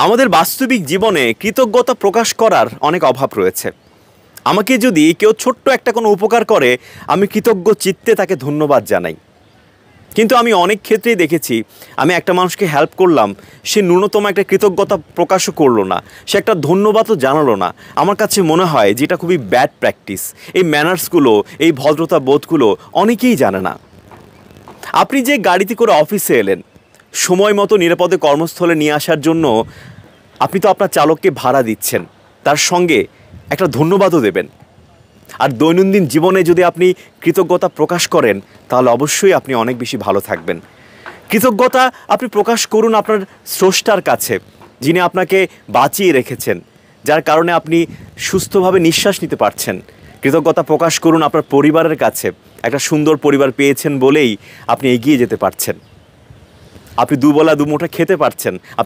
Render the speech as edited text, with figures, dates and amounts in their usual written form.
আমাদের বাস্তবিক জীবনে কৃতজ্ঞতা প্রকাশ করার অনেক অভাব রয়েছে। আমাকে যদি কেউ ছোট্ট একটা কোনো উপকার করে, আমি কৃতজ্ঞ চিত্তে তাকে ধন্যবাদ জানাই। কিন্তু আমি অনেক ক্ষেত্রেই দেখেছি, আমি একটা মানুষকে হেল্প করলাম, সে ন্যূনতম একটা কৃতজ্ঞতা প্রকাশও করলো না, সে একটা ধন্যবাদও জানালো না। আমার কাছে মনে হয় যেটা খুবই ব্যাড প্র্যাকটিস। এই ম্যানার্সগুলো, এই ভদ্রতা বোধগুলো অনেকেই জানে না। আপনি যে গাড়িতে করে অফিসে এলেন, সময় মতো নিরাপদে কর্মস্থলে নিয়ে আসার জন্য আপনি তো আপনার চালককে ভাড়া দিচ্ছেন, তার সঙ্গে একটা ধন্যবাদও দেবেন। আর দৈনন্দিন জীবনে যদি আপনি কৃতজ্ঞতা প্রকাশ করেন, তাহলে অবশ্যই আপনি অনেক বেশি ভালো থাকবেন। কৃতজ্ঞতা আপনি প্রকাশ করুন আপনার স্রষ্টার কাছে, যিনি আপনাকে বাঁচিয়ে রেখেছেন, যার কারণে আপনি সুস্থভাবে নিঃশ্বাস নিতে পারছেন। কৃতজ্ঞতা প্রকাশ করুন আপনার পরিবারের কাছে, একটা সুন্দর পরিবার পেয়েছেন বলেই আপনি এগিয়ে যেতে পারছেন, আপনি দুবেলা দুমুঠো খেতে পারছেন।